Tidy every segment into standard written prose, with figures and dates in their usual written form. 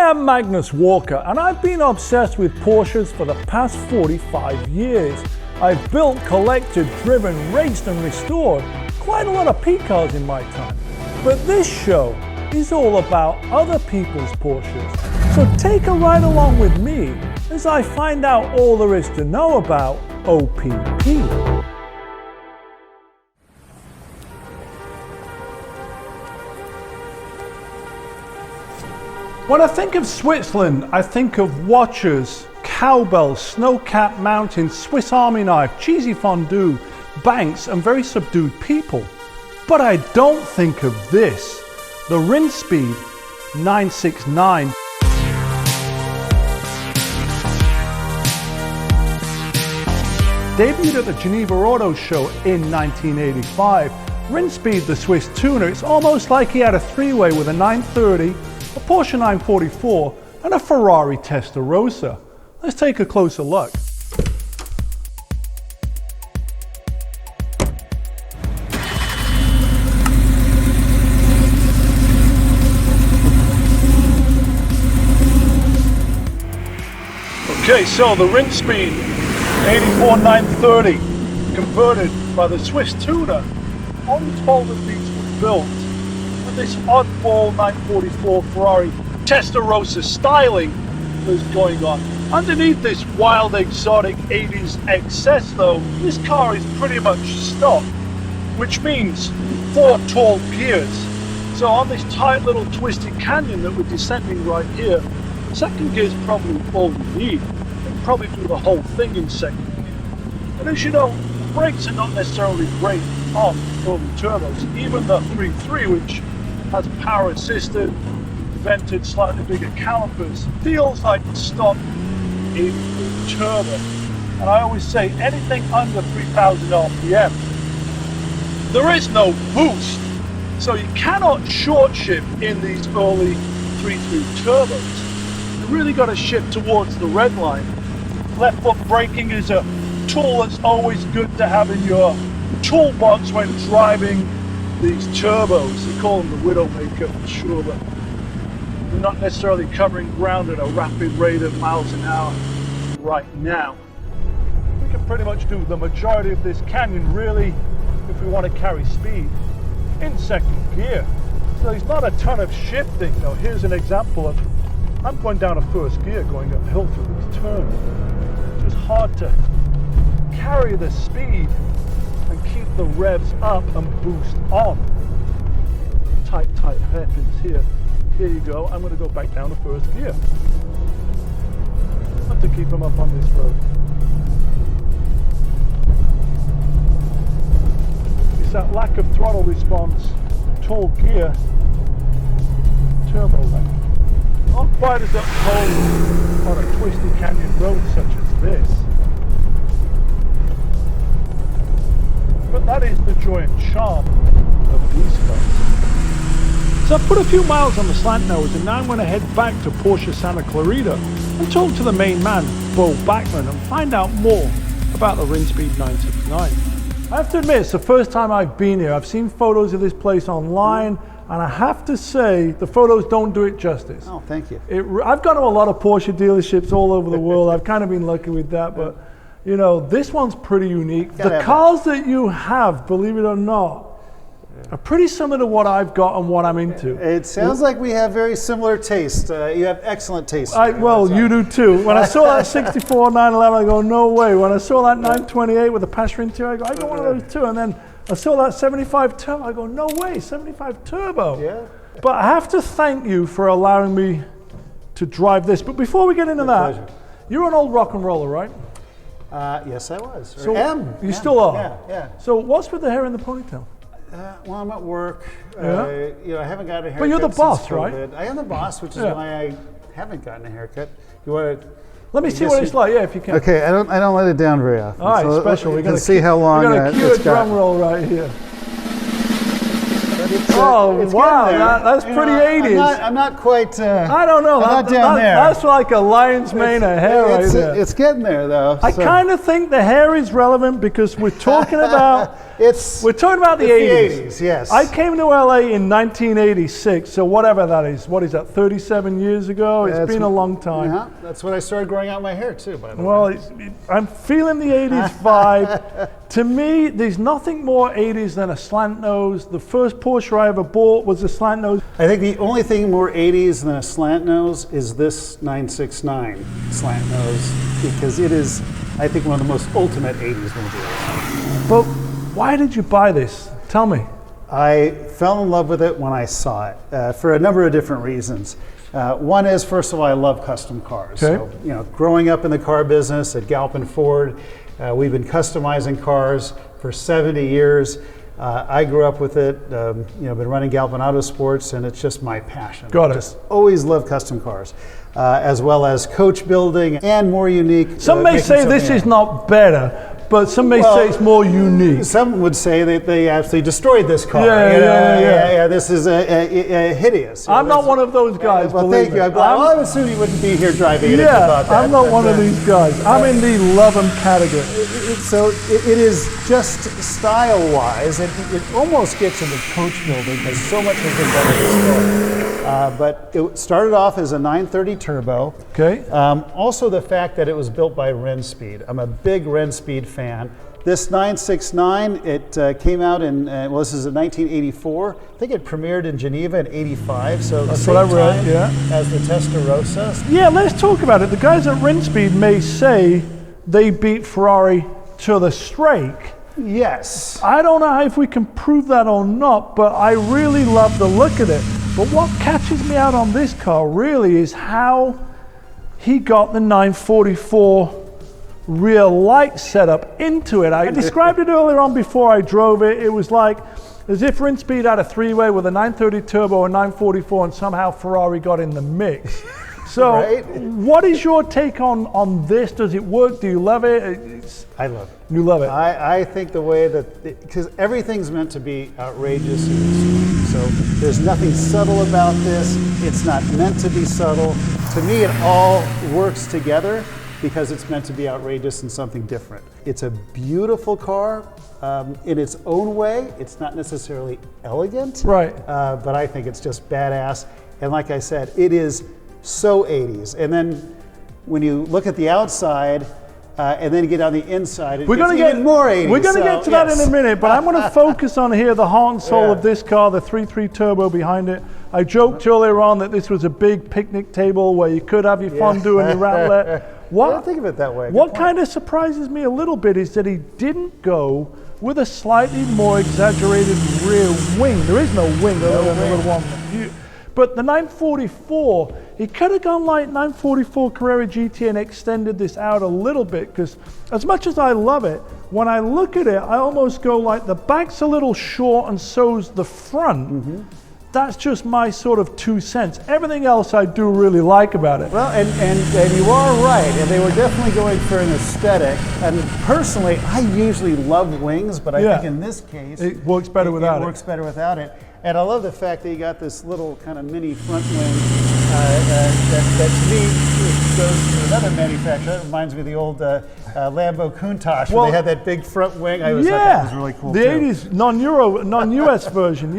am Magnus Walker, and I've been obsessed with Porsches for the past 45 years. I've built, collected, driven, raced and restored quite a lot of P cars in my time. But this show is all about other people's Porsches. So take a ride along with me as I find out all there is to know about OPP. When I think of Switzerland, I think of watches, cowbells, snow-capped mountains, Swiss Army knife, cheesy fondue, banks, and very subdued people. But I don't think of this, the Rinspeed 969. Debuted at the Geneva Auto Show in 1985. Rinspeed, the Swiss tuner, it's almost like he had a three-way with a 930, a Porsche 944, and a Ferrari Testarossa. Let's take a closer look. Okay, so the Rinspeed 84 930, converted by the Swiss tuner, only told that these were built with this oddball 944 Ferrari Testarossa styling that's going on. Underneath this wild exotic 80s excess though, this car is pretty much stock, which means 4 tall gears. So on this tight little twisty canyon that we're descending right here, second gear is probably all you need. You can probably do the whole thing in second gear. And as you know, brakes are not necessarily great on early turbos. Even the 3.3, which has power assisted, vented, slightly bigger calipers, feels like stock in turbo. And I always say anything under 3,000 RPM, there is no boost. So you cannot short shift in these early 3.3 turbos. You really got to shift towards the red line. Left foot braking is a tool that's always good to have in your toolbox when driving these turbos. They call them the Widowmaker for sure, but they're not necessarily covering ground at a rapid rate of miles an hour right now. We can pretty much do the majority of this canyon really, if we want to carry speed, in second gear. So there's not a ton of shifting. Now here's an example of, I'm going down a first gear going uphill through these turns. It's just hard to carry the speed and keep the revs up and boost on. Tight hairpins here. Here you go. I'm going to go back down to first gear. Have to keep them up on this road. It's that lack of throttle response, tall gear, turbo length. Not quite as uphill on a twisty canyon road such as this. But that is the joy and charm of these cars. So I put a few miles on the slant nose and now I'm going to head back to Porsche Santa Clarita and talk to the main man, Bo Bachmann, and find out more about the Rinspeed 969. I have to admit, it's the first time I've been here. I've seen photos of this place online, and I have to say, the photos don't do it justice. Oh, thank you. I've gone to a lot of Porsche dealerships all over the world. I've kind of been lucky with that, but you know, this one's pretty unique. The cars that you have, believe it or not, are pretty similar to what I've got and what I'm into. It sounds like we have very similar taste. You have excellent taste. Well, you do too. When I saw that 64 911, I go, no way. When I saw that 928 with the Passenger interior, I go, want one of those too. And then I saw that 75 turbo, I go, no way, 75 turbo. Yeah. But I have to thank you for allowing me to drive this. But before we get into that, pleasure. You're an old rock and roller, right? Yes, I was. So you yeah. still are? Yeah. So what's with the hair in the ponytail? Well, I'm at work. Yeah. You know, I haven't gotten a haircut. But you're the boss, since right? COVID. I am the boss, which is why I haven't gotten a haircut. You want to? Let me see what it's like. Yeah, if you can. Okay, I don't let it down very often. All right, so special. We're gonna see how long we're gonna cue a drum roll right here. Oh wow, that's pretty 80s. I'm not quite. I don't know. I'm not down there. That's like a lion's mane of hair right there. It's getting there though. I kind of think the hair is relevant because we're talking about We're talking about the 80s. 80s, yes. I came to LA in 1986, so whatever that is. What is that, 37 years ago? It's been a long time. Yeah, that's when I started growing out my hair too, by the way. Well, I'm feeling the 80s vibe. To me, there's nothing more 80s than a slant nose. The first Porsche I ever bought was a slant nose. I think the only thing more 80s than a slant nose is this 969 slant nose, because it is, I think, one of the most ultimate 80s mobiles. But why did you buy this? Tell me. I fell in love with it when I saw it for a number of different reasons. One is, first of all, I love custom cars. Okay. So, you know, growing up in the car business at Galpin Ford, we've been customizing cars for 70 years. I grew up with it, you know, been running Galpin Autosports, and it's just my passion. Got it. Just always loved custom cars, as well as coach building and more unique. Some may say this is not better, but some may say it's more unique. Some would say that they actually destroyed this car. Yeah. This is a hideous. I'm not one of those guys. Well, thank you. I would assume you wouldn't be here driving it. Yeah, I'm not one of these guys. I'm in the love them category. So it is just style-wise, it almost gets into coach building because so much has been done in this car. But it started off as a 930 turbo. Okay. Also the fact that it was built by Rinspeed. I'm a big Rinspeed fan. This 969, it came out in, well, this is in 1984. I think it premiered in Geneva in 85, so that's same what I read, time yeah. as the Testarossa. Yeah, let's talk about it. The guys at Rinspeed may say they beat Ferrari to the strake. Yes. I don't know if we can prove that or not, but I really love the look of it. But what catches me out on this car really is how he got the 944 rear light setup into it. I described it earlier on before I drove it. It was like as if Rinspeed had a three-way with a 930 turbo and 944, and somehow Ferrari got in the mix. So right? What is your take on this? Does it work? Do you love it? I love it. You love it? I think the way that, because everything's meant to be outrageous and sweet. So there's nothing subtle about this. It's not meant to be subtle. To me, it all works together because it's meant to be outrageous and something different. It's a beautiful car in its own way. It's not necessarily elegant, right? But I think it's just badass. And like I said, it is so 80s. And then when you look at the outside and then get on the inside, it gets even more 80s. We're going to get to that in a minute, but I'm going to focus on here the heart and soul of this car, the 3.3 turbo behind it. I joked earlier on that this was a big picnic table where you could have your fondue and your raclette. I don't think of it that way. What kind of surprises me a little bit is that he didn't go with a slightly more exaggerated rear wing. There is no wing other than the little one. But the 944, he could have gone like 944 Carrera GT and extended this out a little bit, because as much as I love it, when I look at it, I almost go like the back's a little short and so's the front. Mm-hmm. That's just my sort of 2 cents. Everything else I do really like about it. Well, and you are right, and they were definitely going for an aesthetic. And personally, I usually love wings, but I think in this case, it works better without it. It works better without it. And I love the fact that you got this little kind of mini front wing that to me goes to another manufacturer. It reminds me of the old Lambo Countach, where they had that big front wing. I always thought that was really cool the too. 80s non-US version,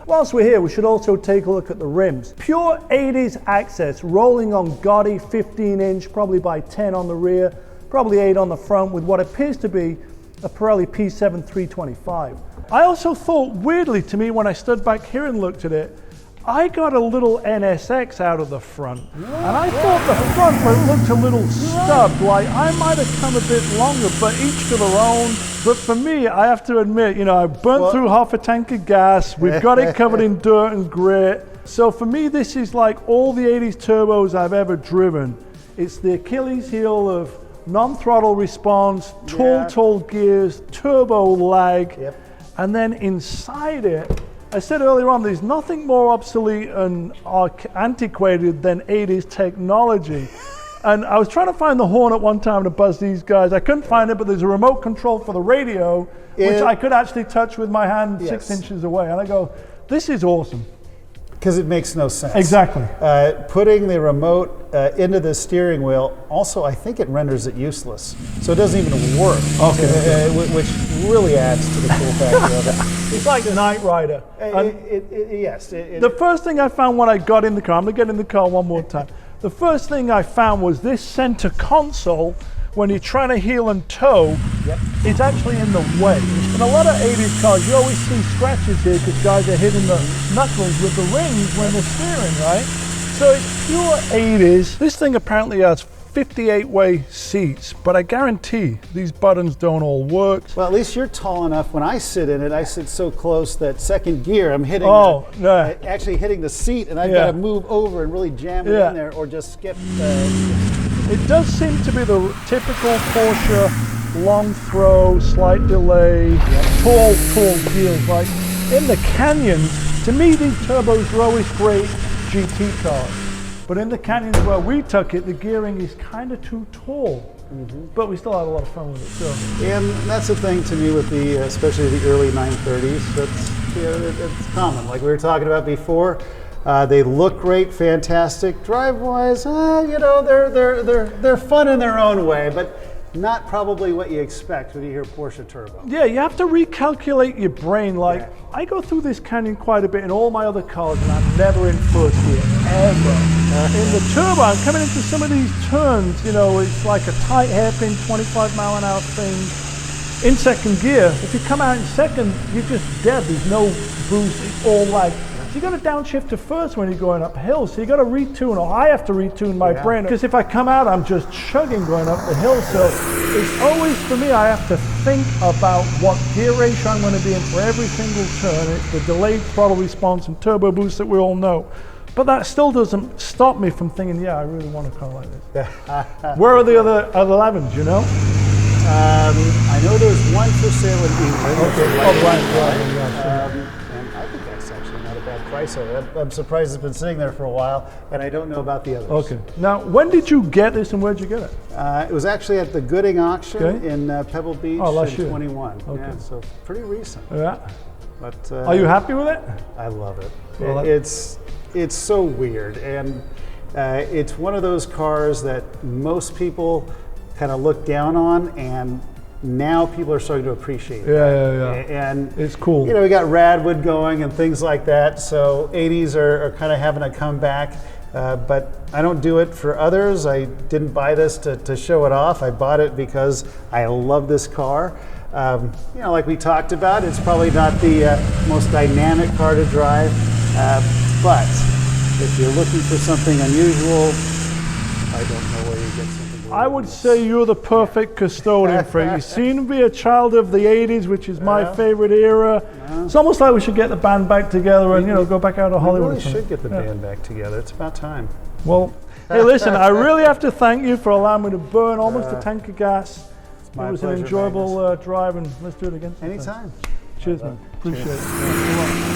Whilst we're here, we should also take a look at the rims. Pure 80s access, rolling on gaudy 15-inch, probably by 10 on the rear, probably 8 on the front, with what appears to be a Pirelli P7 325. I also thought, weirdly to me, when I stood back here and looked at it, I got a little NSX out of the front. And I thought the front looked a little stubbed, like I might have come a bit longer, but each to their own. But for me, I have to admit, you know, I burnt through half a tank of gas. We've got it covered in dirt and grit. So for me, this is like all the 80s turbos I've ever driven. It's the Achilles heel of non-throttle response, tall gears, turbo lag. And then inside it, I said earlier on, there's nothing more obsolete and antiquated than 80s technology. And I was trying to find the horn at one time to buzz these guys. I couldn't find it, but there's a remote control for the radio, which I could actually touch with my hand 6 inches away. And I go, this is awesome. Because it makes no sense. Exactly. Putting the remote into the steering wheel, also, I think it renders it useless. So it doesn't even work. Okay. Which really adds to the cool factor of it. It's like Knight Rider. Yes. The first thing I found when I got in the car, I'm going to get in the car one more time. The first thing I found was this center console, when you're trying to heel and tow, it's actually in the way. In a lot of 80s cars, you always see scratches here because guys are hitting the knuckles with the rings when they're steering, right? So it's pure 80s. This thing apparently has 58-way seats, but I guarantee these buttons don't all work. Well, at least you're tall enough. When I sit in it, I sit so close that second gear, I'm hitting actually hitting the seat, and I've got to move over and really jam it in there, or just skip. It does seem to be the typical Porsche long throw, slight delay, tall gears. Like in the canyons, to me these turbos are always great GT cars. But in the canyons where we took it, the gearing is kind of too tall. But we still had a lot of fun with it. So. And that's the thing to me with the, especially the early 930s. That's it's common. Like we were talking about before, they look great, fantastic. Drive-wise, they're fun in their own way, but not probably what you expect when you hear Porsche turbo. Yeah, you have to recalculate your brain. Like I go through this canyon quite a bit in all my other cars, and I'm never in first gear ever. In the turbo, I'm coming into some of these turns, it's like a tight hairpin, 25-mile-an-hour thing. In second gear, if you come out in second, you're just dead. There's no boost, it's all like. So you got to downshift to first when you're going uphill. So you got to retune, or I have to retune my brain, because if I come out, I'm just chugging going up the hill. So it's always, for me, I have to think about what gear ratio I'm going to be in for every single turn. It's the delayed throttle response and turbo boost that we all know. But that still doesn't stop me from thinking, I really want a car like this. Where are the other 11s, you know? I know there's one for sale in England. Okay. And I think that's actually not a bad price. I'm surprised it's been sitting there for a while, and I don't know about the others. Okay. Now, when did you get this, and where'd you get it? It was actually at the Gooding auction in Pebble Beach in 21. Okay. Yeah, so pretty recent. Yeah. But are you happy with it? I love it. Well, it's so weird, and it's one of those cars that most people kind of look down on, and now people are starting to appreciate it. Yeah. And it's cool. We got Radwood going and things like that, so 80s are kind of having a comeback. But I don't do it for others. I didn't buy this to show it off. I bought it because I love this car. Like we talked about, it's probably not the most dynamic car to drive, but if you're looking for something unusual, I don't know where you get something. I would say you're the perfect custodian for it. You seem to be a child of the 80s, which is my favorite era. It's almost like we should get the band back together and go back out to Hollywood. We really should get the band back together. It's about time. Well, hey, listen, I really have to thank you for allowing me to burn almost a tank of gas. It was an enjoyable drive, and let's do it again. Anytime. Cheers, man. Appreciate it.